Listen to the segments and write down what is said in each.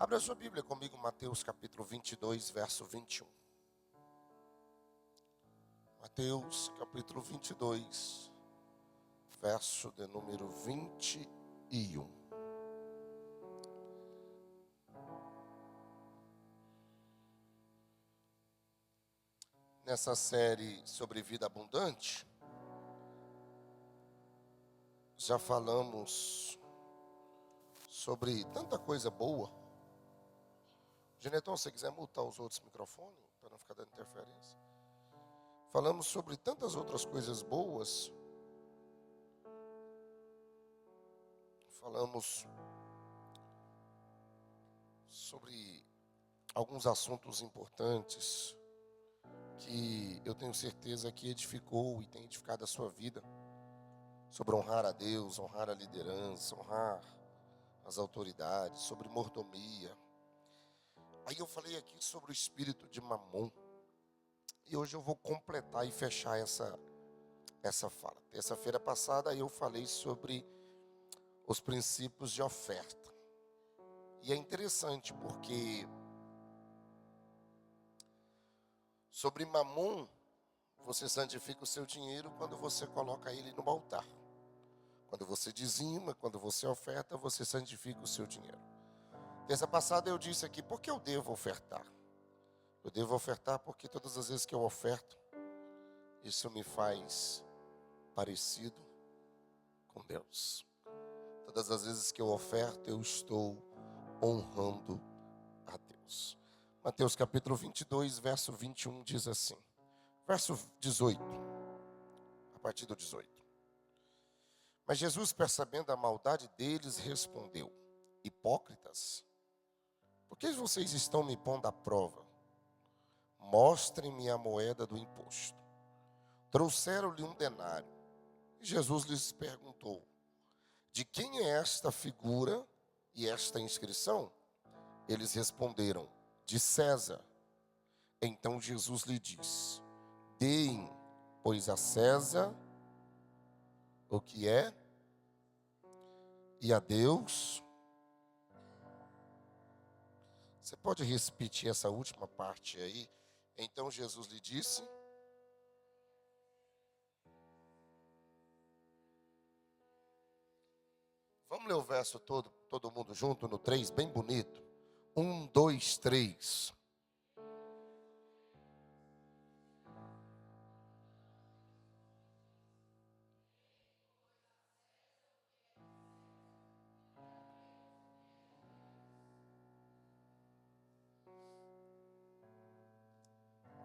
Abra a sua Bíblia comigo, Mateus capítulo 22, verso 21. Mateus capítulo 22, verso de número 21. Nessa série sobre vida abundante, já falamos sobre tanta coisa boa. Geneton, se você quiser mutar os outros microfones, para não ficar dando interferência. Falamos sobre tantas outras coisas boas. Falamos sobre alguns assuntos importantes que eu tenho certeza que edificou e tem edificado a sua vida. Sobre honrar a Deus, honrar a liderança, honrar as autoridades, sobre mordomia. Aí eu falei aqui sobre o espírito de Mamon. E hoje eu vou completar e fechar essa fala. Terça-feira passada eu falei sobre os princípios de oferta. E é interessante porque sobre Mamon, você santifica o seu dinheiro quando você coloca ele no altar. Quando você dizima, quando você oferta, você santifica o seu dinheiro. Terça passada eu disse aqui, por que eu devo ofertar? Eu devo ofertar porque todas as vezes que eu oferto, isso me faz parecido com Deus. Todas as vezes que eu oferto, eu estou honrando a Deus. Mateus capítulo 22, verso 21 diz assim. Verso 18, a partir do 18. Mas Jesus, percebendo a maldade deles, respondeu: hipócritas, por que vocês estão me pondo à prova? Mostrem-me a moeda do imposto. Trouxeram-lhe um denário. E Jesus lhes perguntou: de quem é esta figura e esta inscrição? Eles responderam: de César. Então Jesus lhe disse: deem, pois, a César o que é, e a Deus. Você pode repetir essa última parte aí? Então Jesus lhe disse. Vamos ler o verso todo mundo junto no 3, bem bonito. 1, 2, 3.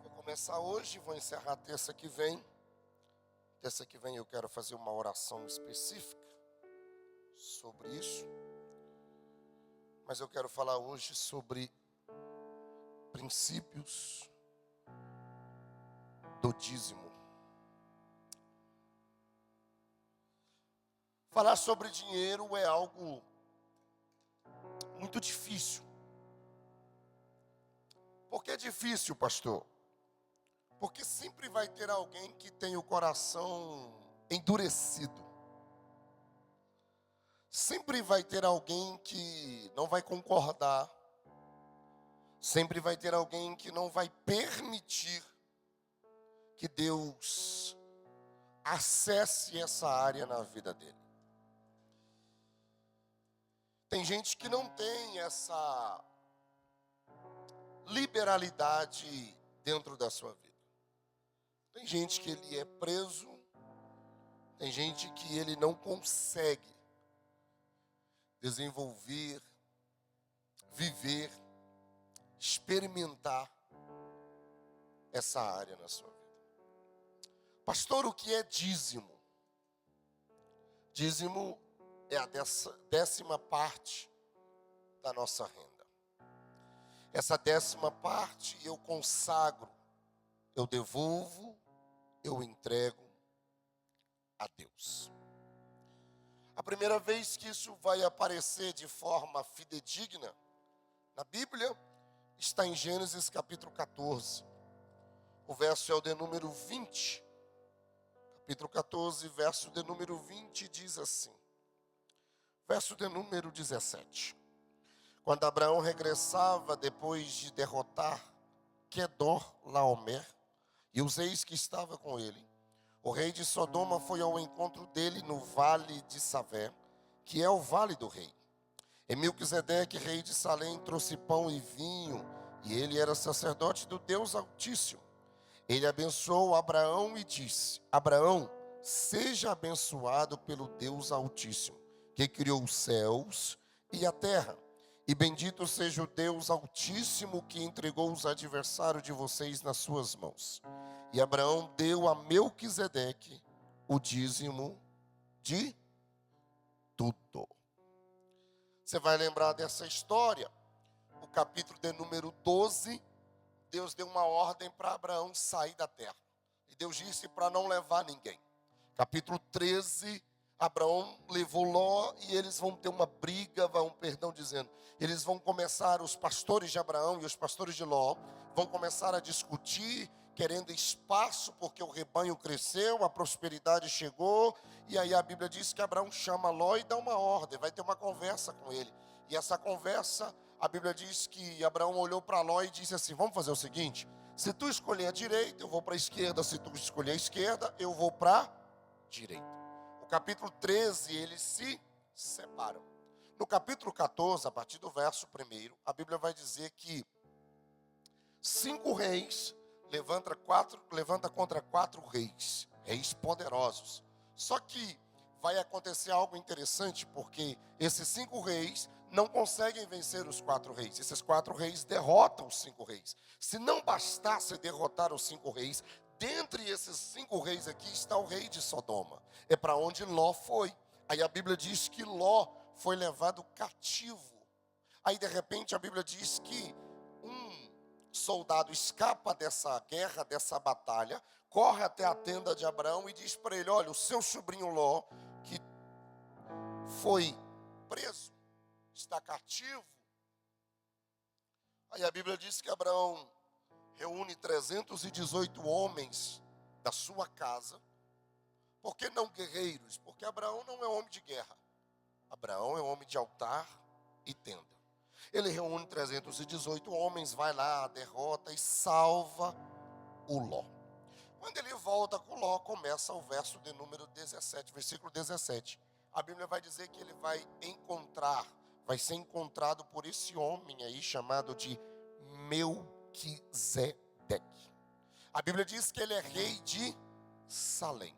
Vou começar hoje, vou encerrar terça que vem. Terça que vem eu quero fazer uma oração específica sobre isso. Mas eu quero falar hoje sobre princípios do dízimo. Falar sobre dinheiro é algo muito difícil. Por que é difícil, pastor? Porque sempre vai ter alguém que tem o coração endurecido. Sempre vai ter alguém que não vai concordar. Sempre vai ter alguém que não vai permitir que Deus acesse essa área na vida dele. Tem gente que não tem essa liberalidade dentro da sua vida. Tem gente que ele é preso, tem gente que ele não consegue desenvolver, viver, experimentar essa área na sua vida. Pastor, o que é dízimo? Dízimo é a 10ª parte da nossa renda. Essa 10ª parte eu consagro, eu devolvo, eu entrego a Deus. A primeira vez que isso vai aparecer de forma fidedigna na Bíblia está em Gênesis capítulo 14. O verso é o de número 20. Capítulo 14, verso de número 20 diz assim. Verso de número 17. Quando Abraão regressava depois de derrotar Quedorlaomer e os reis que estavam com ele, o rei de Sodoma foi ao encontro dele no vale de Savé, que é o vale do rei. E Melquisedeque, rei de Salém, trouxe pão e vinho, e ele era sacerdote do Deus Altíssimo. Ele abençoou Abraão e disse: Abraão, seja abençoado pelo Deus Altíssimo, que criou os céus e a terra. E bendito seja o Deus Altíssimo, que entregou os adversários de vocês nas suas mãos. E Abraão deu a Melquisedeque o dízimo de tudo. Você vai lembrar dessa história. O capítulo de número 12, Deus deu uma ordem para Abraão sair da terra. E Deus disse para não levar ninguém. Capítulo 13, Abraão levou Ló e eles vão ter uma briga, dizendo, eles vão começar, os pastores de Abraão e os pastores de Ló, vão começar a discutir, querendo espaço, porque o rebanho cresceu, a prosperidade chegou, e aí a Bíblia diz que Abraão chama Ló e dá uma ordem, vai ter uma conversa com ele. E essa conversa, a Bíblia diz que Abraão olhou para Ló e disse assim: vamos fazer o seguinte, se tu escolher a direita, eu vou para a esquerda, se tu escolher a esquerda, eu vou para a direita. No capítulo 13, eles se separam. No capítulo 14, a partir do verso 1, a Bíblia vai dizer que 5 reis levanta contra 4 reis poderosos. Só que vai acontecer algo interessante, porque esses 5 reis não conseguem vencer os 4 reis. Esses 4 reis derrotam os 5 reis. Se não bastasse derrotar os 5 reis, dentre esses 5 reis aqui está o rei de Sodoma. É para onde Ló foi. Aí a Bíblia diz que Ló foi levado cativo. Aí de repente a Bíblia diz que um soldado escapa dessa guerra, dessa batalha, corre até a tenda de Abraão e diz para ele: olha, o seu sobrinho Ló, que foi preso, está cativo. Aí a Bíblia diz que Abraão reúne 318 homens da sua casa. Por que não guerreiros? Porque Abraão não é homem de guerra. Abraão é homem de altar e tenda. Ele reúne 318 homens, vai lá, derrota e salva o Ló. Quando ele volta com Ló, começa o verso de número 17, versículo 17. A Bíblia vai dizer que ele vai ser encontrado por esse homem aí chamado de Melquisedeque. A Bíblia diz que ele é rei de Salém.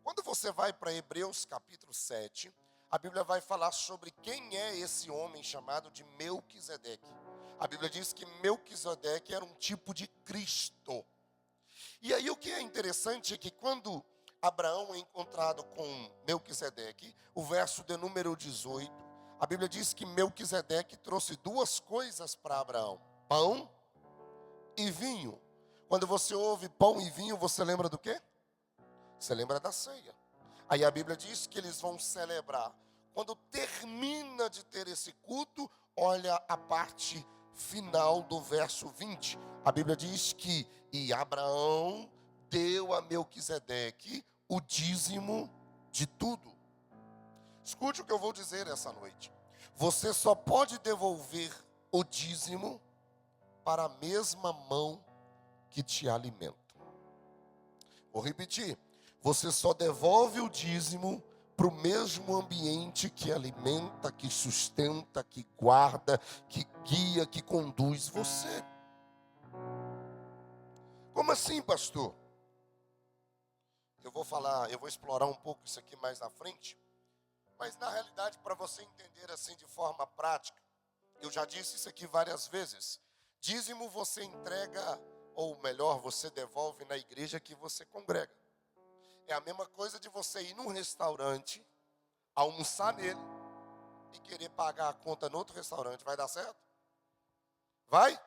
Quando você vai para Hebreus capítulo 7, a Bíblia vai falar sobre quem é esse homem chamado de Melquisedeque. A Bíblia diz que Melquisedeque era um tipo de Cristo. E aí o que é interessante é que quando Abraão é encontrado com Melquisedeque, o verso de número 18, a Bíblia diz que Melquisedeque trouxe 2 coisas para Abraão: pão e vinho. Quando você ouve pão e vinho, você lembra do quê? Você lembra da ceia. Aí a Bíblia diz que eles vão celebrar. Quando termina de ter esse culto, olha a parte final do verso 20. A Bíblia diz que e Abraão deu a Melquisedeque o dízimo de tudo. Escute o que eu vou dizer essa noite. Você só pode devolver o dízimo para a mesma mão que te alimenta. Vou repetir. Você só devolve o dízimo para o mesmo ambiente que alimenta, que sustenta, que guarda, que guia, que conduz você. Como assim, pastor? Eu vou explorar um pouco isso aqui mais na frente. Mas na realidade, para você entender assim de forma prática, eu já disse isso aqui várias vezes. Dízimo você entrega, ou melhor, você devolve na igreja que você congrega. É a mesma coisa de você ir num restaurante, almoçar nele e querer pagar a conta no outro restaurante. Vai dar certo? Vai?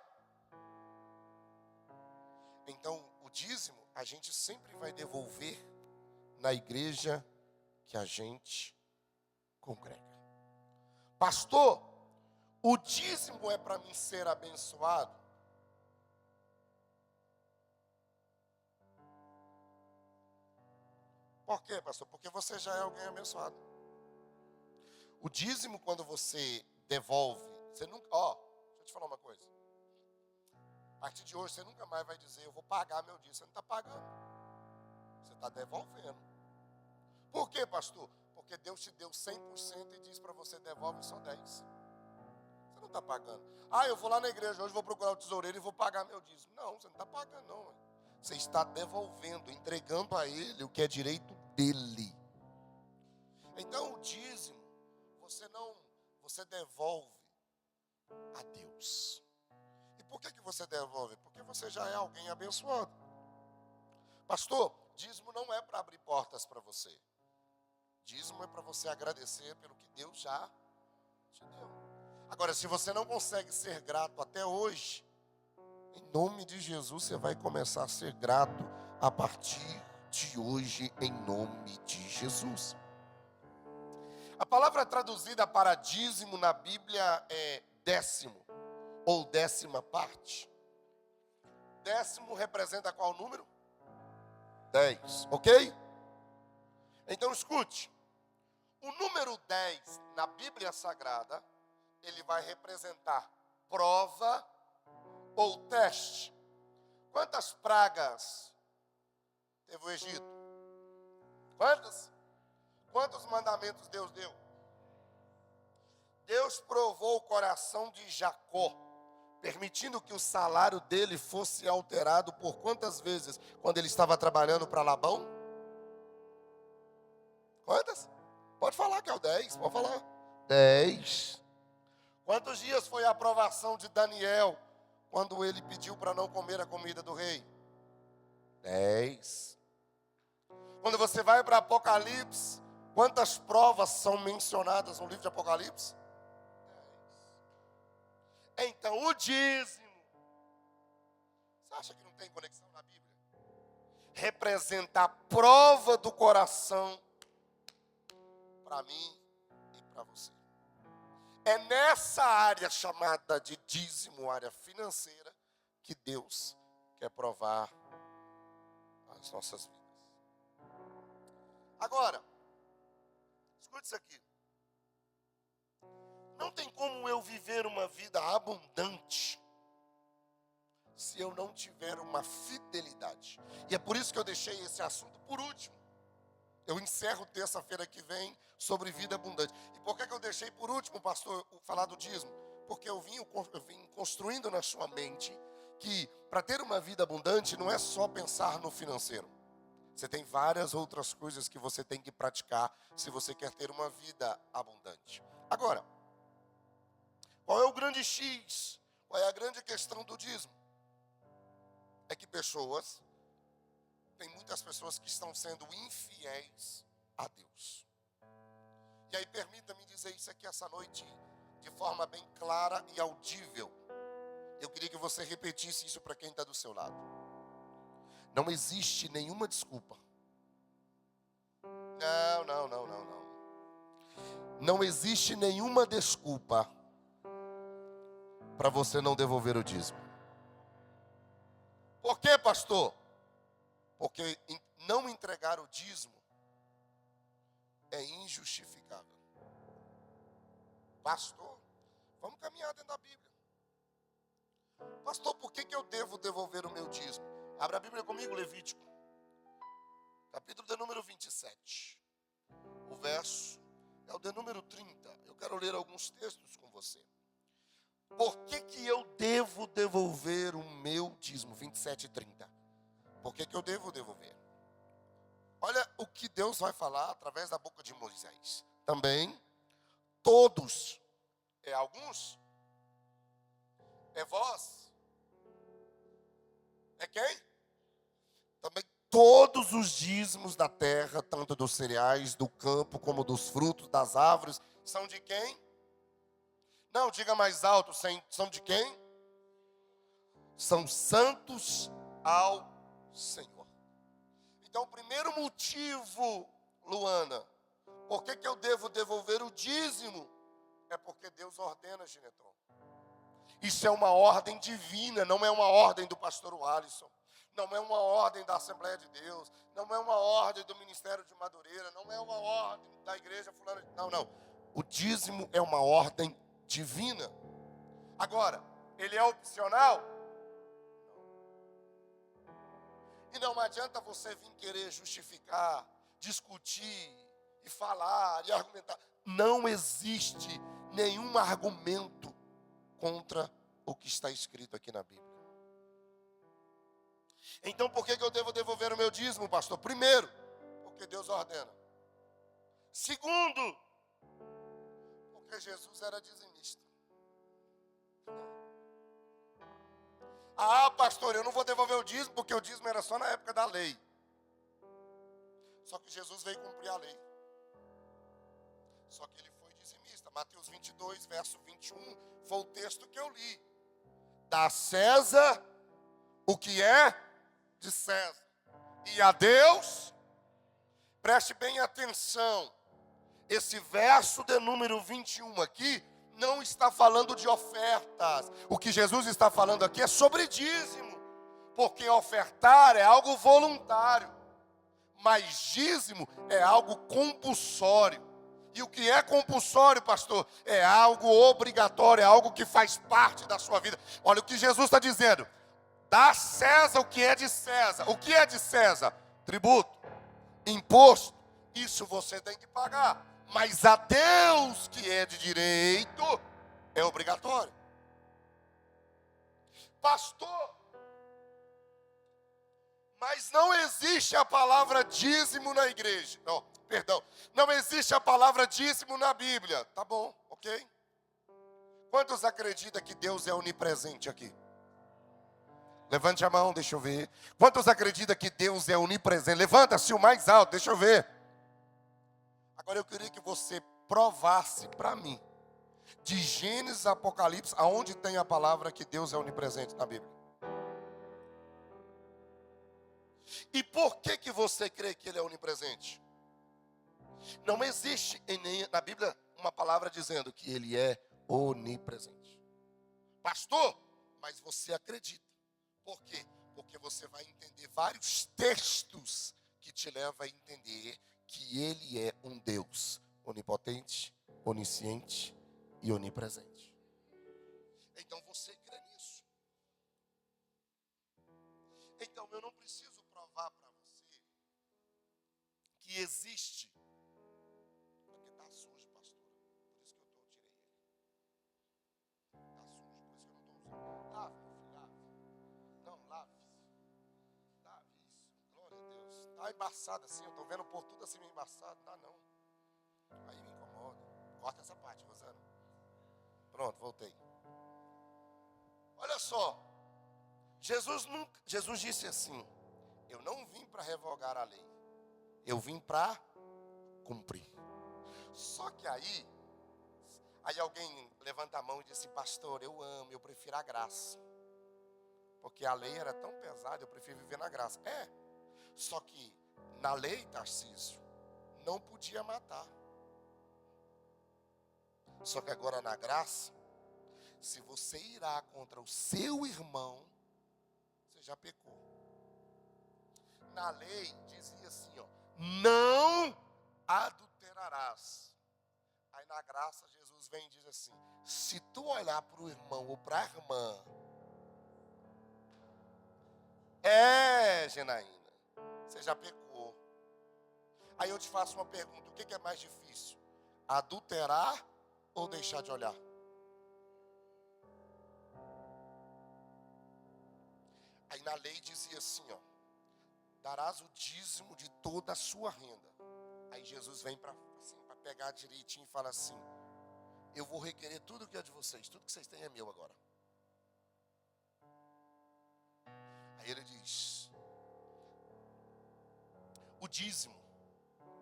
Então, o dízimo a gente sempre vai devolver na igreja que a gente congrega. Pastor, o dízimo é para mim ser abençoado? Por quê, pastor? Porque você já é alguém abençoado. O dízimo, quando você devolve, Você nunca, deixa eu te falar uma coisa. A partir de hoje, você nunca mais vai dizer, eu vou pagar meu dízimo. Você não está pagando. Você está devolvendo. Por quê, pastor? Porque Deus te deu 100% e diz para você, devolve só 10%. Você não está pagando. Eu vou lá na igreja hoje, vou procurar o tesoureiro e vou pagar meu dízimo. Não, você não está pagando, não. Você está devolvendo, entregando a ele o que é direito dele. Então, o dízimo, você devolve a Deus. E por que você devolve? Porque você já é alguém abençoado. Pastor, dízimo não é para abrir portas para você. Dízimo é para você agradecer pelo que Deus já te deu. Agora, se você não consegue ser grato até hoje, em nome de Jesus, você vai começar a ser grato a partir de hoje, em nome de Jesus. A palavra traduzida para dízimo na Bíblia é décimo, ou décima parte. Décimo representa qual número? 10, ok? Então escute, o número 10 na Bíblia Sagrada, ele vai representar prova ou teste. Quantas pragas teve o Egito? Quantas? Quantos mandamentos Deus deu? Deus provou o coração de Jacó, permitindo que o salário dele fosse alterado por quantas vezes? Quando ele estava trabalhando para Labão? Quantas? Pode falar que é o 10, pode falar. 10. Quantos dias foi a aprovação de Daniel, quando ele pediu para não comer a comida do rei? 10. Quando você vai para Apocalipse, quantas provas são mencionadas no livro de Apocalipse? 10. Então, o dízimo, você acha que não tem conexão na Bíblia? Representa a prova do coração para mim e para você. É nessa área chamada de dízimo, área financeira, que Deus quer provar as nossas vidas. Agora, escute isso aqui. Não tem como eu viver uma vida abundante se eu não tiver uma fidelidade. E é por isso que eu deixei esse assunto por último. Eu encerro terça-feira que vem sobre vida abundante. E por que eu deixei por último, pastor, falar do dízimo? Porque eu vim construindo na sua mente que para ter uma vida abundante não é só pensar no financeiro. Você tem várias outras coisas que você tem que praticar se você quer ter uma vida abundante. Agora, qual é o grande X? Qual é a grande questão do dízimo? É que tem muitas pessoas que estão sendo infiéis a Deus. E aí permita-me dizer isso aqui essa noite de forma bem clara e audível. Eu queria que você repetisse isso para quem está do seu lado. Não existe nenhuma desculpa. Não. Não existe nenhuma desculpa para você não devolver o dízimo. Por quê, pastor? Porque não entregar o dízimo é injustificável. Pastor, vamos caminhar dentro da Bíblia. Pastor, por que eu devo devolver o meu dízimo? Abra a Bíblia comigo, Levítico. Capítulo de número 27. O verso é o de número 30. Eu quero ler alguns textos com você. Por que eu devo devolver o meu dízimo? 27 e 30. Por que eu devo devolver? Olha o que Deus vai falar através da boca de Moisés. Também, todos, é alguns? É vós? É quem? Também todos os dízimos da terra, tanto dos cereais, do campo, como dos frutos, das árvores, são de quem? Não, diga mais alto, são de quem? São santos ao Senhor. Então, o primeiro motivo, Luana, por que eu devo devolver o dízimo? É porque Deus ordena, Ginetron. Isso é uma ordem divina, não é uma ordem do pastor Alisson. Não é uma ordem da Assembleia de Deus. Não é uma ordem do Ministério de Madureira. Não é uma ordem da igreja fulana. Não. O dízimo é uma ordem divina. Agora, ele é opcional? E não adianta você vir querer justificar, discutir, e falar, e argumentar. Não existe nenhum argumento contra o que está escrito aqui na Bíblia. Então por que eu devo devolver o meu dízimo, pastor? Primeiro, porque Deus ordena. Segundo, porque Jesus era dizimista. Ah, pastor, eu não vou devolver o dízimo, porque o dízimo era só na época da lei. Só que Jesus veio cumprir a lei. Só que ele foi dizimista. Mateus 22, verso 21, foi o texto que eu li. Dá a César o que é de César. E a Deus, preste bem atenção. Esse verso de número 21 aqui, não está falando de ofertas. O que Jesus está falando aqui é sobre dízimo. Porque ofertar é algo voluntário. Mas dízimo é algo compulsório. E o que é compulsório, pastor? É algo obrigatório, é algo que faz parte da sua vida. Olha o que Jesus está dizendo. Dá a César o que é de César. O que é de César? Tributo, imposto. Isso você tem que pagar. Mas a Deus que é de direito, é obrigatório. Pastor, mas não existe a palavra dízimo na igreja. Não, perdão. Não existe a palavra dízimo na Bíblia. Tá bom, ok? Quantos acreditam que Deus é onipresente aqui? Levante a mão, deixa eu ver. Quantos acreditam que Deus é onipresente? Levanta-se o mais alto, deixa eu ver. Agora eu queria que você provasse para mim, de Gênesis a Apocalipse, aonde tem a palavra que Deus é onipresente na Bíblia. E por que você crê que Ele é onipresente? Não existe na Bíblia uma palavra dizendo que Ele é onipresente. Pastor, mas você acredita. Por quê? Porque você vai entender vários textos que te levam a entender que Ele é um Deus onipotente, onisciente e onipresente. Então você crê nisso. Então eu não preciso provar para você que existe. Porque está sujo, pastor. Por isso que eu tirei ele. Está sujo, por isso que eu não estou usando. Lave, meu filho, lave. Não, lave. Lave isso. Glória a Deus. Está embaçado assim, eu estou vendo por tudo assim meio embaçado. Não. Aí me incomoda. Corta essa parte, Rosana. Pronto, voltei. Olha só. Jesus disse assim: eu não vim para revogar a lei. Eu vim para cumprir. Só que aí alguém levanta a mão e diz assim: pastor, eu amo, eu prefiro a graça. Porque a lei era tão pesada, eu prefiro viver na graça. Só que na lei, Tarcísio, não podia matar. Só que agora na graça, se você irá contra o seu irmão, você já pecou. Na lei dizia assim, não adulterarás. Aí na graça Jesus vem e diz assim: se tu olhar para o irmão ou para a irmã, Janaína, você já pecou. Aí eu te faço uma pergunta: o que é mais difícil? Adulterar ou deixar de olhar? Aí na lei dizia assim, darás o dízimo de toda a sua renda. Aí Jesus vem para pegar direitinho e fala assim: eu vou requerer tudo que é de vocês, tudo que vocês têm é meu agora. Aí ele diz: o dízimo,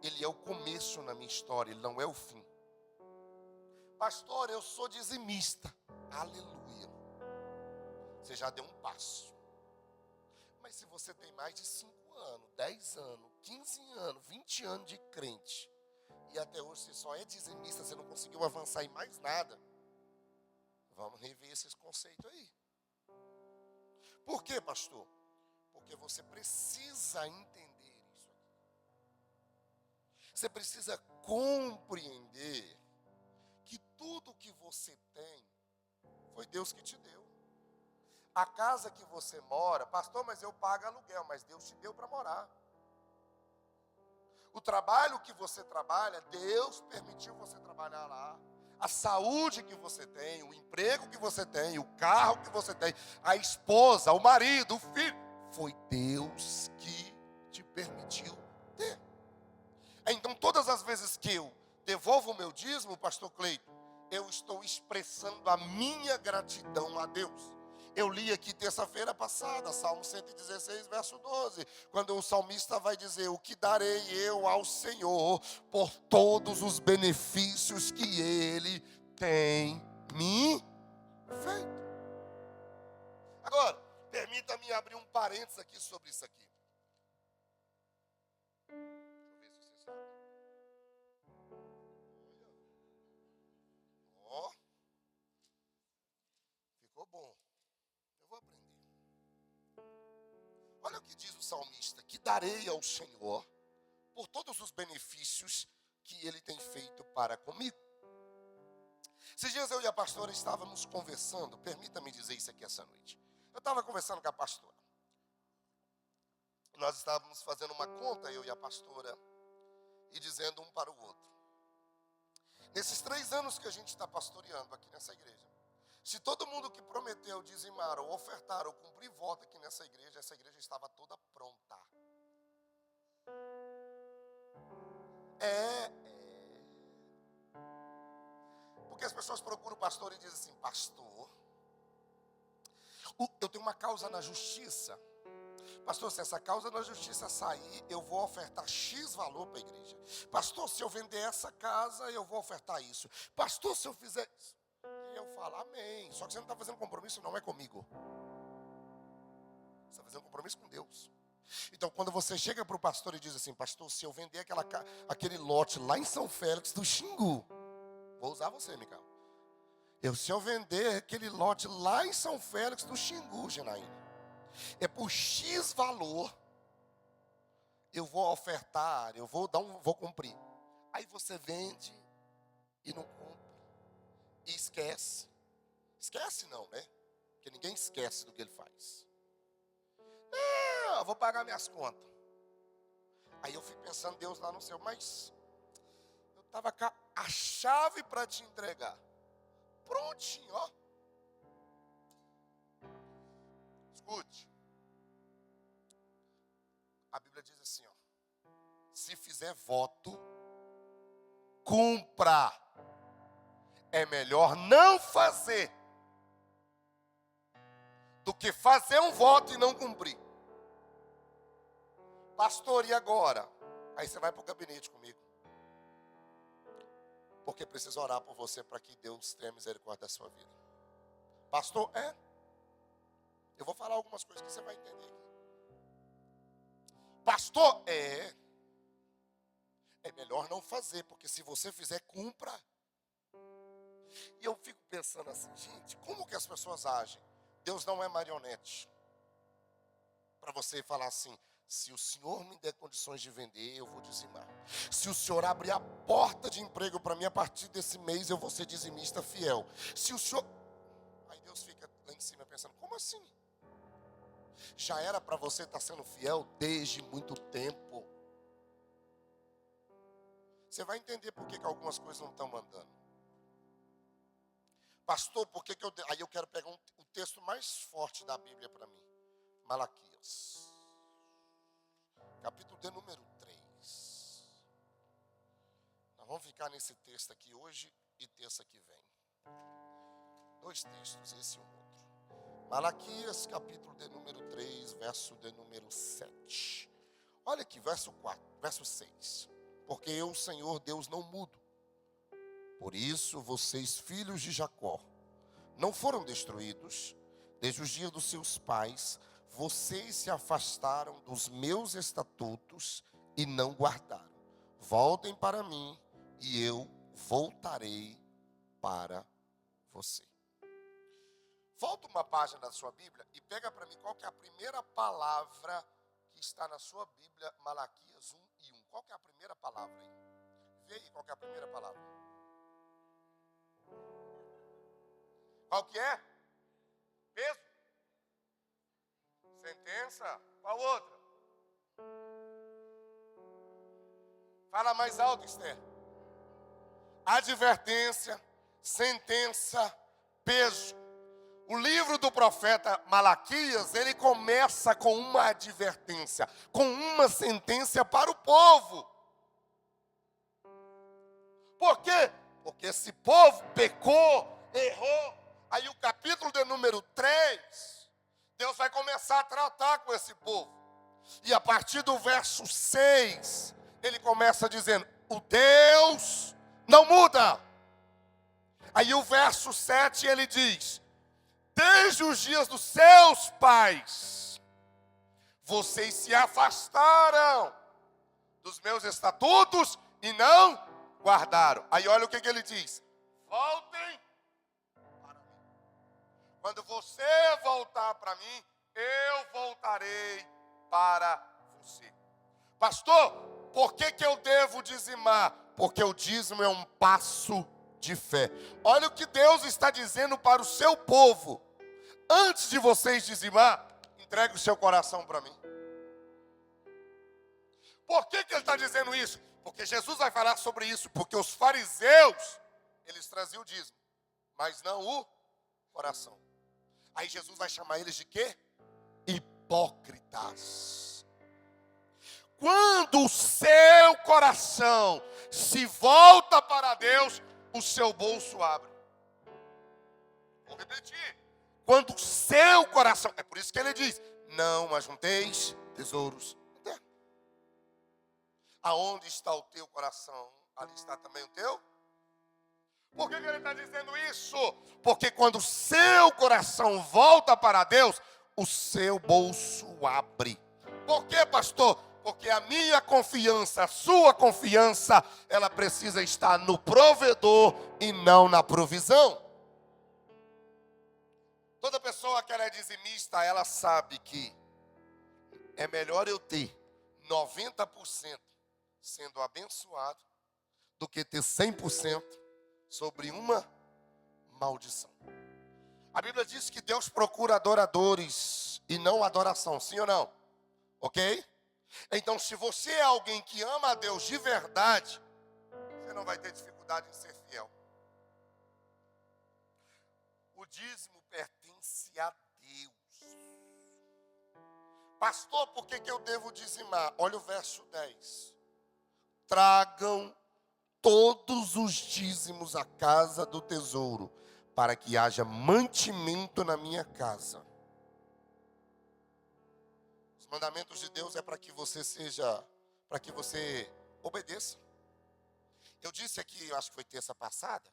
ele é o começo na minha história, ele não é o fim. Pastor, eu sou dizimista. Aleluia. Você já deu um passo. Mas se você tem mais de 5 anos, 10 anos, 15 anos, 20 anos de crente, e até hoje você só é dizimista, você não conseguiu avançar em mais nada, vamos rever esses conceitos aí. Por quê, pastor? Porque você precisa entender isso aqui. Você precisa compreender que tudo que você tem Foi Deus que te deu. A casa que você mora, pastor, mas eu pago aluguel, mas Deus te deu para morar. O trabalho que você trabalha, Deus permitiu você trabalhar lá. A saúde que você tem, o emprego que você tem, o carro que você tem, a esposa, o marido, o filho, foi Deus que te permitiu ter. Então, todas as vezes que eu devolvo o meu dízimo, pastor Cleito, eu estou expressando a minha gratidão a Deus. Eu li aqui terça-feira passada, Salmo 116, verso 12, quando o salmista vai dizer: o que darei eu ao Senhor por todos os benefícios que Ele tem me feito. Agora, permita-me abrir um parênteses aqui sobre isso aqui. Deixa eu ver se você sabe. Ó, ficou bom. Eu vou aprender. Olha o que diz o salmista: que darei ao Senhor por todos os benefícios que Ele tem feito para comigo. Esses dias eu e a pastora estávamos conversando, permita-me dizer isso aqui essa noite. Eu estava conversando com a pastora. Nós estávamos fazendo uma conta, eu e a pastora, e dizendo um para o outro: nesses 3 anos que a gente está pastoreando aqui nessa igreja, se todo mundo que prometeu dizimar ou ofertar ou cumprir voto aqui nessa igreja, essa igreja estava toda pronta. Porque as pessoas procuram o pastor e dizem assim: pastor, eu tenho uma causa na justiça. Pastor, se essa causa na justiça sair, eu vou ofertar X valor para a igreja. Pastor, se eu vender essa casa, eu vou ofertar isso. Pastor, se eu fizer isso. E eu falo: amém. Só que você não está fazendo compromisso, não é comigo. Você está fazendo compromisso com Deus. Então, quando você chega para o pastor e diz assim: pastor, se eu vender aquele lote lá em São Félix do Xingu, vou usar você, Micael. Se eu vender aquele lote lá em São Félix do Xingu, Janaína, é por X valor, eu vou ofertar, eu vou cumprir. Aí você vende e não cumpre. E esquece. Esquece não, né? Porque ninguém esquece do que ele faz. Não, eu vou pagar minhas contas. Aí eu fico pensando: Deus lá no céu, mas eu estava com a chave para te entregar. Prontinho, ó. Escute. A Bíblia diz assim, ó: se fizer voto, cumpra. É melhor não fazer do que fazer um voto e não cumprir. Pastor, e agora? Aí você vai para o gabinete comigo. Porque preciso orar por você para que Deus tenha misericórdia da sua vida. Pastor, eu vou falar algumas coisas que você vai entender aqui. Pastor, é melhor não fazer, porque se você fizer, cumpra. E eu fico pensando assim, gente, como que as pessoas agem? Deus não é marionete. Para você falar assim: se o Senhor me der condições de vender, eu vou dizimar. Se o Senhor abrir a porta de emprego para mim, a partir desse mês eu vou ser dizimista fiel. Se o Senhor... Aí Deus fica lá em cima pensando: como assim? Já era para você estar sendo fiel desde muito tempo. Você vai entender por que algumas coisas não estão andando. Pastor, por que eu... Aí eu quero pegar o texto mais forte da Bíblia para mim. Malaquias. Capítulo de número 3. Nós vamos ficar nesse texto aqui hoje e terça que vem. 2 textos, esse e um outro. Malaquias, capítulo de número 3, verso de número 7. Olha aqui, verso 6. Porque eu, Senhor Deus, não mudo. Por isso, vocês, filhos de Jacó, não foram destruídos. Desde os dias dos seus pais, vocês se afastaram dos meus estatutos e não guardaram. Voltem para mim e eu voltarei para você. Volta uma página da sua Bíblia e pega para mim qual que é a primeira palavra que está na sua Bíblia, Malaquias 1:1. Qual que é a primeira palavra aí? Vê aí qual que é a primeira palavra. Qual que é? Peso. Sentença. Qual outra? Fala mais alto, Esther. Advertência, sentença, peso. O livro do profeta Malaquias, ele começa com uma advertência, com uma sentença para o povo. Por quê? Porque esse povo pecou, errou. Aí o capítulo de número 3, Deus vai começar a tratar com esse povo. E a partir do verso 6, ele começa dizendo, o Deus não muda. Aí o verso 7 ele diz, desde os dias dos seus pais, vocês se afastaram dos meus estatutos e não guardaram. Aí olha o que ele diz, voltem para mim. Quando você voltar para mim, eu voltarei para você. Pastor, por que eu devo dizimar? Porque o dízimo é um passo de fé. Olha o que Deus está dizendo para o seu povo. Antes de vocês dizimar, entregue o seu coração para mim. Por que ele está dizendo isso? Porque Jesus vai falar sobre isso. Porque os fariseus, eles traziam o dízimo, mas não o coração. Aí Jesus vai chamar eles de quê? Hipócritas. Quando o seu coração se volta para Deus, o seu bolso abre. Vou repetir. Quando o seu coração, é por isso que ele diz, não ajunteis tesouros na terra. Aonde está o teu coração, ali está também o teu. Por que ele está dizendo isso? Porque quando o seu coração volta para Deus, o seu bolso abre. Por quê, pastor? Porque a minha confiança, a sua confiança, ela precisa estar no provedor e não na provisão. Toda pessoa que ela é dizimista, ela sabe que é melhor eu ter 90% sendo abençoado do que ter 100% sobre uma maldição. A Bíblia diz que Deus procura adoradores e não adoração, sim ou não? Ok? Então, se você é alguém que ama a Deus de verdade, você não vai ter dificuldade em ser fiel. O dízimo pertence a Deus. Pastor, por que eu devo dizimar? Olha o verso 10. Tragam todos os dízimos à casa do tesouro, para que haja mantimento na minha casa. Os mandamentos de Deus é para que você obedeça. Eu disse aqui, eu acho que foi terça passada,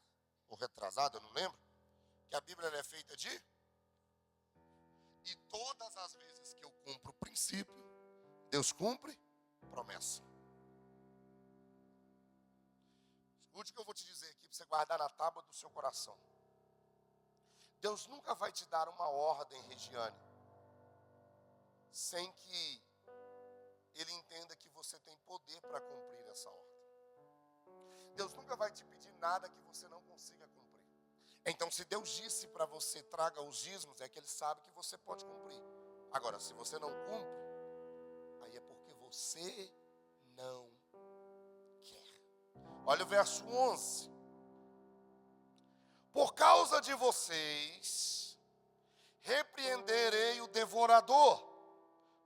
ou retrasada, eu não lembro, que a Bíblia é feita de... E todas as vezes que eu cumpro o princípio, Deus cumpre promessa. Escute o que eu vou te dizer aqui, para você guardar na tábua do seu coração. Deus nunca vai te dar uma ordem, Regiane, sem que Ele entenda que você tem poder para cumprir essa ordem. Deus nunca vai te pedir nada que você não consiga cumprir. Então, se Deus disse para você, traga os dízimos, é que Ele sabe que você pode cumprir. Agora, se você não cumpre, aí é porque você não quer. Olha o verso 11. Por causa de vocês, repreenderei o devorador,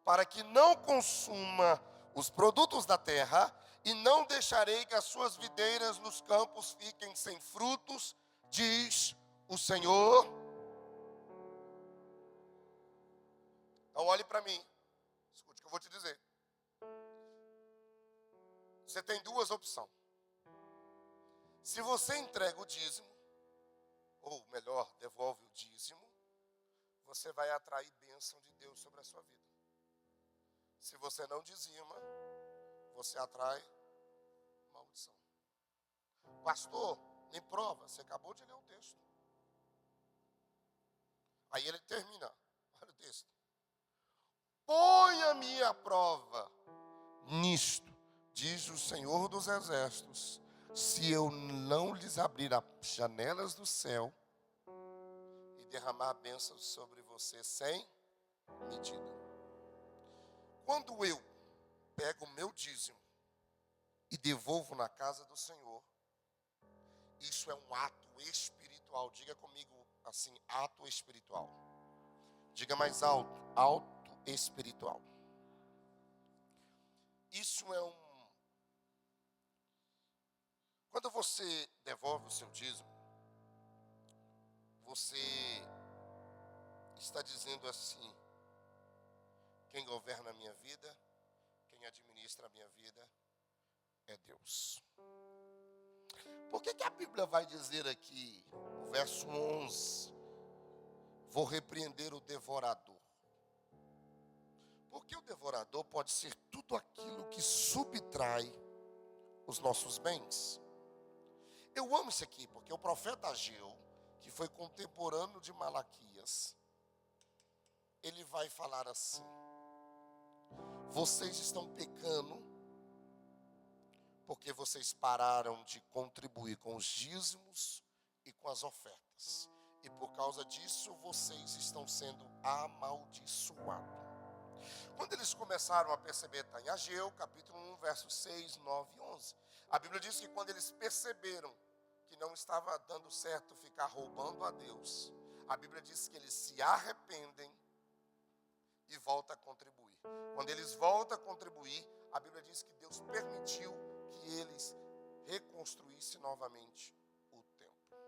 para que não consuma os produtos da terra, e não deixarei que as suas videiras nos campos fiquem sem frutos, diz o Senhor. Então olhe para mim, escute o que eu vou te dizer. Você tem duas opções. Se você entrega o dízimo, ou melhor, devolve o dízimo, você vai atrair bênção de Deus sobre a sua vida. Se você não dizima, você atrai maldição. Pastor, me prova, você acabou de ler o texto. Aí ele termina, olha o texto. Ponha-me à prova nisto, diz o Senhor dos Exércitos, se eu não lhes abrir as janelas do céu derramar bênçãos sobre você sem medida. Quando eu pego o meu dízimo e devolvo na casa do Senhor, isso é um ato espiritual. Diga comigo assim, ato espiritual. Diga mais alto, ato espiritual. Isso é um... Quando você devolve o seu dízimo, você está dizendo assim: quem governa a minha vida, quem administra a minha vida é Deus. Por que a Bíblia vai dizer aqui, o verso 11, vou repreender o devorador? Porque o devorador pode ser tudo aquilo que subtrai os nossos bens. Eu amo isso aqui, porque o profeta Ageu, que foi contemporâneo de Malaquias, ele vai falar assim: vocês estão pecando porque vocês pararam de contribuir com os dízimos e com as ofertas. E por causa disso, vocês estão sendo amaldiçoados. Quando eles começaram a perceber, está em Ageu, capítulo 1, versos 6, 9 e 11. A Bíblia diz que quando eles perceberam que não estava dando certo ficar roubando a Deus, a Bíblia diz que eles se arrependem e voltam a contribuir. Quando eles voltam a contribuir, a Bíblia diz que Deus permitiu que eles reconstruíssem novamente o templo.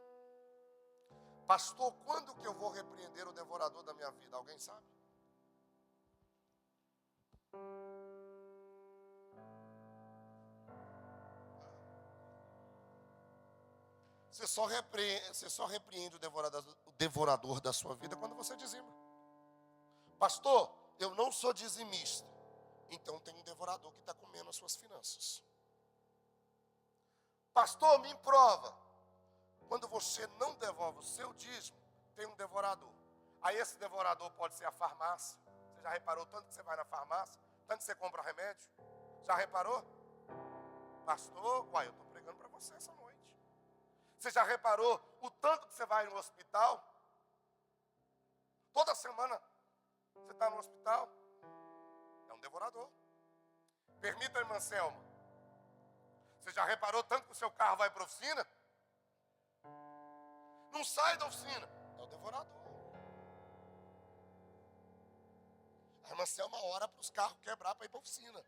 Pastor, quando que eu vou repreender o devorador da minha vida? Alguém sabe? Você só repreende o devorador da sua vida quando você dizima. Pastor, eu não sou dizimista. Então tem um devorador que está comendo as suas finanças. Pastor, me prova. Quando você não devolve o seu dízimo, tem um devorador. Aí esse devorador pode ser a farmácia. Você já reparou tanto que você vai na farmácia? Tanto que você compra remédio? Já reparou? Pastor, eu estou pregando para você essa noite. Você já reparou o tanto que você vai no hospital? Toda semana você está no hospital? É um devorador. Permita, irmã Selma. Você já reparou tanto que o seu carro vai para a oficina? Não sai da oficina. É o devorador. A irmã Selma ora para os carros quebrar para ir para a oficina.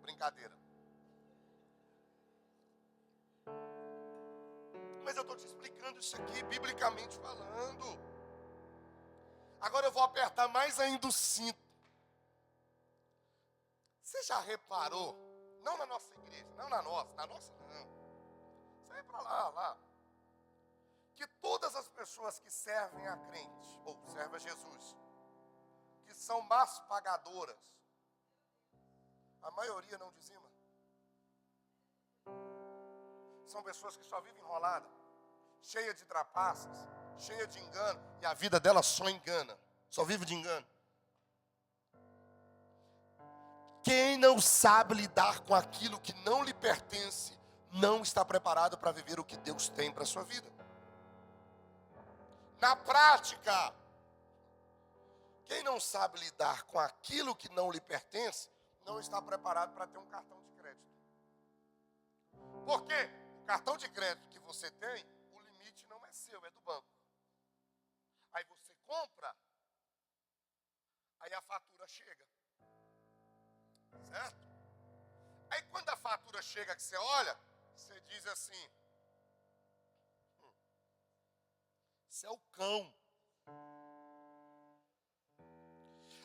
Brincadeira. Mas eu estou te explicando isso aqui, biblicamente falando. Agora eu vou apertar mais ainda o cinto. Você já reparou, não na nossa igreja, não na nossa não. Você vai para lá, que todas as pessoas que servem a crente, ou servem a Jesus, que são más pagadoras, a maioria não dizima. São pessoas que só vivem enroladas, cheia de trapaças, cheia de engano, e a vida dela só engana, só vive de engano. Quem não sabe lidar com aquilo que não lhe pertence, não está preparado para viver o que Deus tem para a sua vida. Na prática, quem não sabe lidar com aquilo que não lhe pertence, não está preparado para ter um cartão de crédito. Por quê? O cartão de crédito que você tem, o limite não é seu, é do banco. Aí você compra, aí a fatura chega. Certo? Aí quando a fatura chega que você olha, você diz assim: isso é o cão.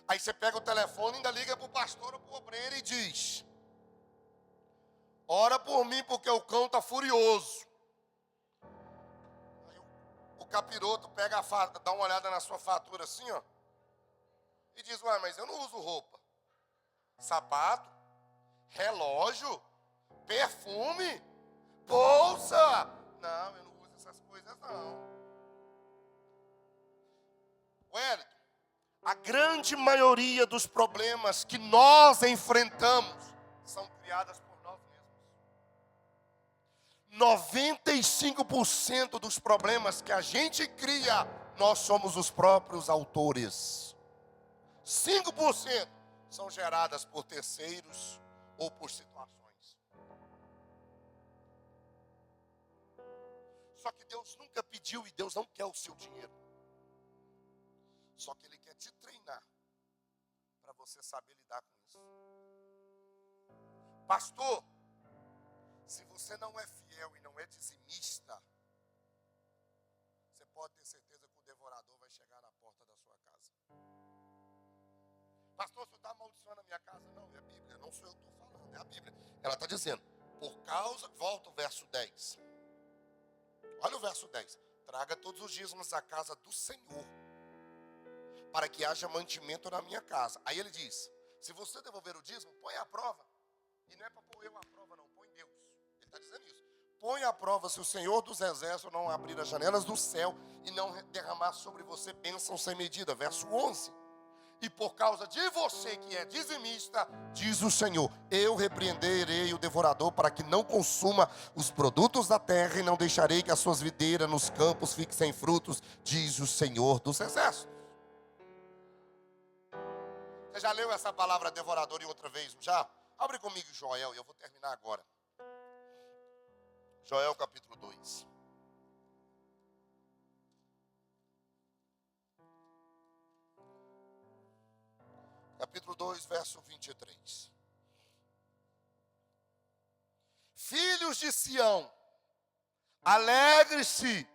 Aí você pega o telefone e ainda liga para o pastor ou para o obreiro e diz: ora por mim porque o cão está furioso. Aí o capiroto pega dá uma olhada na sua fatura assim, ó, e diz: ué, mas eu não uso roupa, sapato, relógio, perfume, bolsa. Não, eu não uso essas coisas não. Wellington, a grande maioria dos problemas que nós enfrentamos são criadas por nós mesmos. 95% dos problemas que a gente cria, nós somos os próprios autores. 5% são geradas por terceiros ou por situações. Só que Deus nunca pediu e Deus não quer o seu dinheiro. Só que Ele quer te treinar para você saber lidar com isso. Pastor, se você não é fiel e não é dizimista, você pode ter certeza que o devorador vai chegar na porta da sua casa. Pastor, você está amaldiçoando a minha casa? Não, é a Bíblia, não sou eu que estou falando, é a Bíblia. Ela está dizendo, volta o verso 10. Olha o verso 10. Traga todos os dízimos à casa do Senhor, para que haja mantimento na minha casa. Aí ele diz, se você devolver o dízimo, põe à prova. E não é para pôr eu à prova não, põe Deus. Ele está dizendo isso. Põe à prova se o Senhor dos Exércitos não abrir as janelas do céu e não derramar sobre você bênção sem medida. Verso 11. E por causa de você que é dizimista, diz o Senhor, eu repreenderei o devorador para que não consuma os produtos da terra e não deixarei que as suas videiras nos campos fiquem sem frutos, diz o Senhor dos Exércitos. Você já leu essa palavra devorador em outra vez, já? Abre comigo Joel, e eu vou terminar agora. Joel capítulo 2. Capítulo 2, verso 23. Filhos de Sião, alegre-se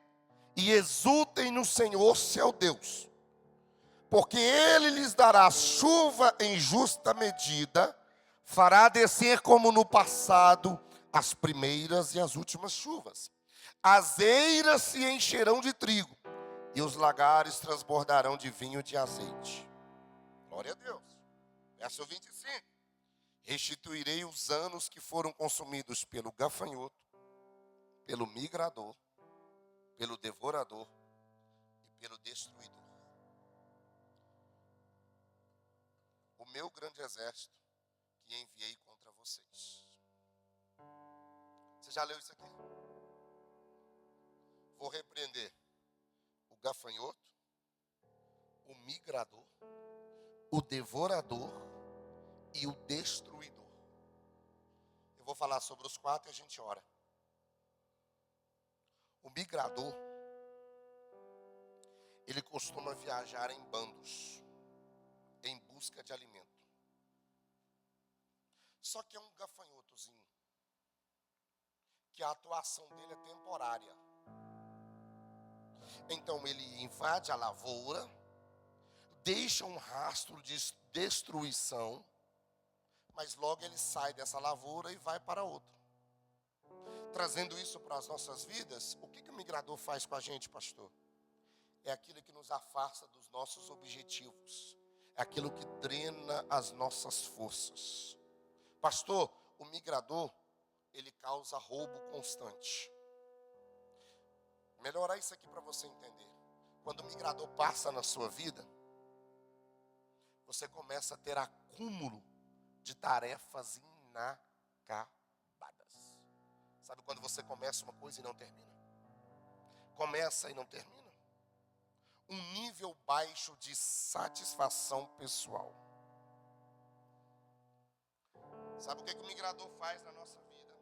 e exultem no Senhor seu Deus, porque Ele lhes dará chuva em justa medida, fará descer como no passado as primeiras e as últimas chuvas. As eiras se encherão de trigo, e os lagares transbordarão de vinho de azeite. Glória a Deus. Verso 25. Restituirei os anos que foram consumidos pelo gafanhoto, pelo migrador, pelo devorador e pelo destruidor. O meu grande exército que enviei contra vocês. Você já leu isso aqui? Vou repreender o gafanhoto, o migrador, o devorador e o destruidor. Eu vou falar sobre os 4 e a gente ora. O migrador, ele costuma viajar em bandos, em busca de alimento. Só que é um gafanhotozinho, que a atuação dele é temporária. Então ele invade a lavoura, deixa um rastro de destruição, mas logo ele sai dessa lavoura e vai para outra. Trazendo isso para as nossas vidas, o que o migrador faz com a gente, pastor? É aquilo que nos afasta dos nossos objetivos. É aquilo que drena as nossas forças. Pastor, o migrador, ele causa roubo constante. Melhorar isso aqui para você entender. Quando o migrador passa na sua vida, você começa a ter acúmulo de tarefas inacabadas. Sabe quando você começa uma coisa e não termina? Começa e não termina. Um nível baixo de satisfação pessoal. Sabe o que o migrador faz na nossa vida?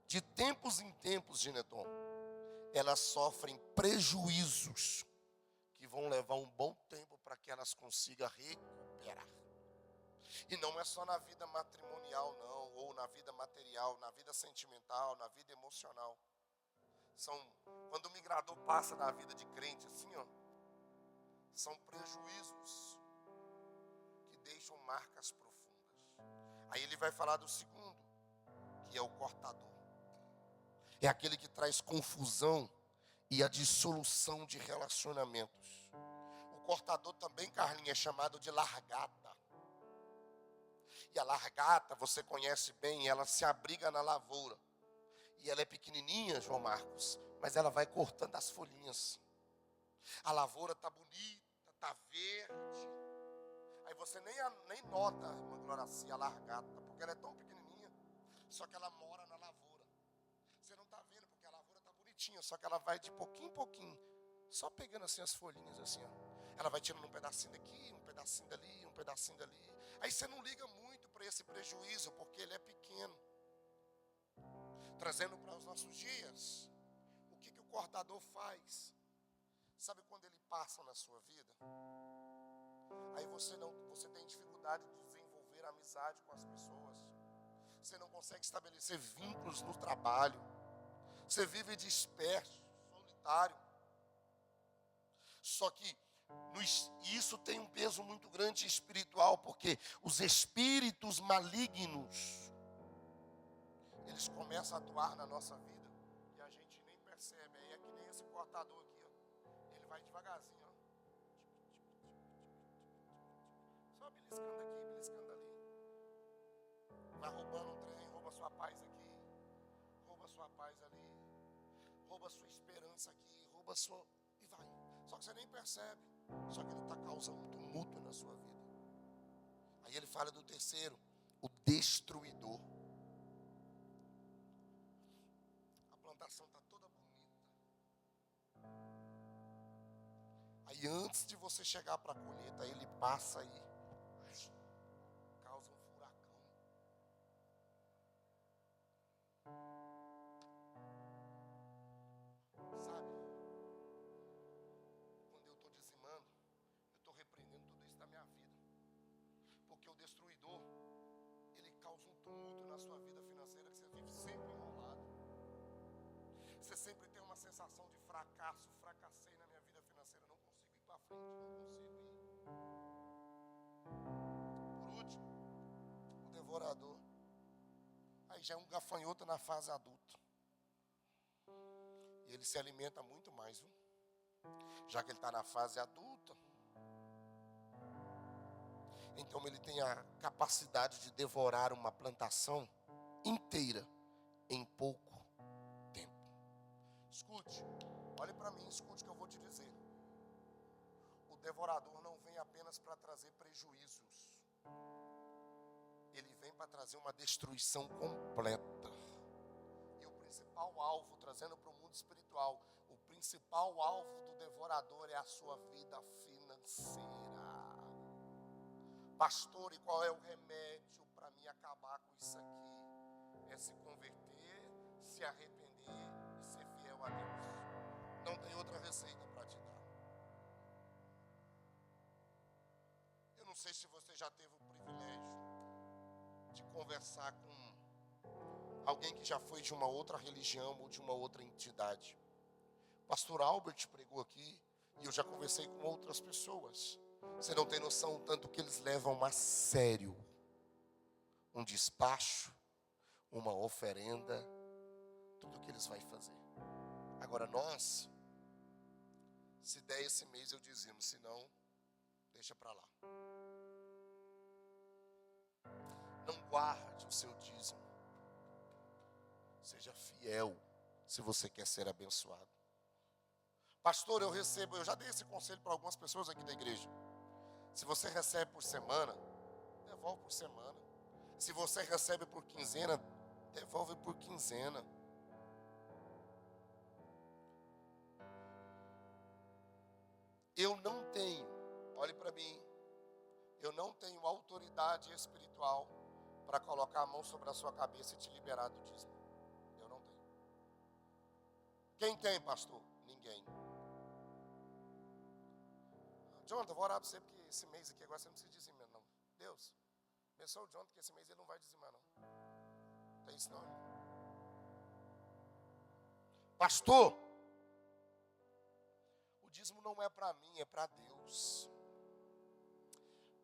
De tempos em tempos, Gineton, elas sofrem prejuízos que vão levar um bom tempo para que elas consigam recuperar. E não é só na vida matrimonial, não, ou na vida material, na vida sentimental, na vida emocional. Quando o migrador passa na vida de crente assim, ó, são prejuízos que deixam marcas profundas. Aí ele vai falar do segundo, que é o cortador. É aquele que traz confusão e a dissolução de relacionamentos. O cortador também, Carlinhos, é chamado de largata. E a largata, você conhece bem, ela se abriga na lavoura. E ela é pequenininha, João Marcos, mas ela vai cortando as folhinhas. A lavoura está bonita, está verde. Aí você nem nota, irmã Gloracia, a largata, porque ela é tão pequenininha. Só que ela mora na lavoura. sementinha, só que ela vai de pouquinho em pouquinho, só pegando assim as folhinhas, assim, ó. Ela vai tirando um pedacinho daqui, um pedacinho dali, um pedacinho dali. Aí você não liga muito para esse prejuízo, porque ele é pequeno. Trazendo para os nossos dias, o que o cortador faz? Sabe quando ele passa na sua vida? Aí você tem dificuldade de desenvolver amizade com as pessoas. Você não consegue estabelecer vínculos no trabalho. Você vive disperso, solitário. Só que isso tem um peso muito grande espiritual, porque os espíritos malignos, eles começam a atuar na nossa vida e a gente nem percebe. Aí é que nem esse cortador aqui, ó. Ele vai devagarzinho, ó. Só beliscando aqui, beliscando ali. Vai roubando um trem, rouba sua paz aqui, rouba sua paz ali, rouba sua esperança aqui, rouba sua... e vai. Só que você nem percebe. Só que ele está causando um tumulto na sua vida. Aí ele fala do terceiro, o destruidor. A plantação está toda bonita. Aí antes de você chegar para a colheita, ele passa aí, causa um furacão. Sabe? Quando eu estou dizimando, eu estou repreendendo tudo isso da minha vida. Porque o destruidor, ele causa um tumulto na sua vida financeira, que você vive sempre enrolado. Você sempre tem uma sensação de fracasso. Fracassei na minha vida financeira, não consigo ir para frente, não consigo ir. Por último, o devorador. Aí já é um gafanhoto na fase adulta. E ele se alimenta muito mais, viu? Já que ele está na fase adulta. Então ele tem a capacidade de devorar uma plantação inteira em pouco tempo. Escute, olhe para mim, escute o que eu vou te dizer. O devorador não vem apenas para trazer prejuízos. Ele vem para trazer uma destruição completa. E o principal alvo, trazendo para o mundo espiritual, o principal alvo do devorador é a sua vida financeira. Pastor, e qual é o remédio para mim acabar com isso aqui? É se converter, se arrepender e ser fiel a Deus. Não tem outra receita para te dar. Eu não sei se você já teve o privilégio de conversar com alguém que já foi de uma outra religião ou de uma outra entidade. O pastor Albert pregou aqui e eu já conversei com outras pessoas. Você não tem noção tanto que eles levam a sério um despacho, uma oferenda, tudo que eles vão fazer. Agora nós, se der esse mês eu dizimo, se não, deixa para lá. Não guarde o seu dízimo. Seja fiel se você quer ser abençoado. Pastor, eu já dei esse conselho para algumas pessoas aqui da igreja. Se você recebe por semana, devolve por semana. Se você recebe por quinzena, devolve por quinzena. Eu não tenho, olhe para mim, eu não tenho autoridade espiritual para colocar a mão sobre a sua cabeça e te liberar do dízimo. Eu não tenho. Quem tem, pastor? Ninguém. Jonathan, eu vou orar para você, porque esse mês aqui agora você não precisa dizimar, não. Deus, abençoa o Jonathan, que esse mês ele não vai dizimar, não. Tem isso não? Pastor, o dízimo não é para mim, é para Deus.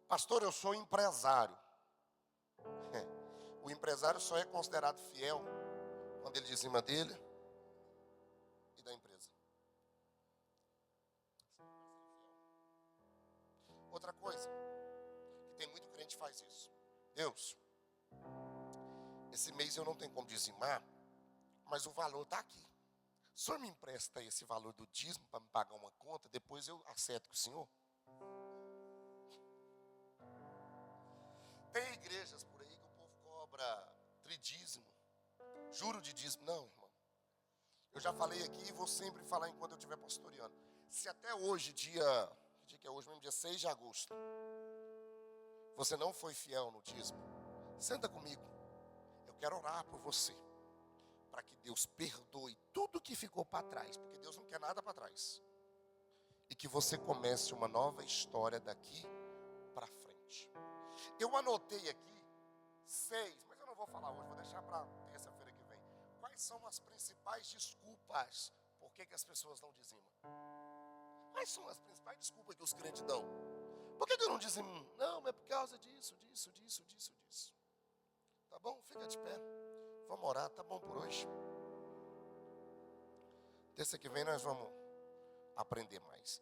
Pastor, eu sou empresário. O empresário só é considerado fiel quando ele dizima dele e da empresa. Outra coisa, que tem muito crente que faz isso. Deus, esse mês eu não tenho como dizimar, mas o valor está aqui. O senhor me empresta esse valor do dízimo para me pagar uma conta, depois eu acerto com o senhor? Tem igrejas por aí que o povo cobra tridízimo, juro de dízimo. Não, irmão. Eu já falei aqui e vou sempre falar enquanto eu estiver pastoreando. Se até hoje, que dia que é hoje mesmo? Dia 6 de agosto. Você não foi fiel no dízimo. Senta comigo. Eu quero orar por você. Para que Deus perdoe tudo que ficou para trás. Porque Deus não quer nada para trás. E que você comece uma nova história daqui para frente. Eu anotei aqui 6, mas eu não vou falar hoje. Vou deixar para terça-feira que vem. Quais são as principais desculpas por que as pessoas não dizimam? Quais são as principais desculpas que os crentes dão? Por que eu não dizimo? Não, é por causa disso. Tá bom? Fica de pé. Vamos orar, tá bom por hoje? Terça que vem nós vamos aprender mais.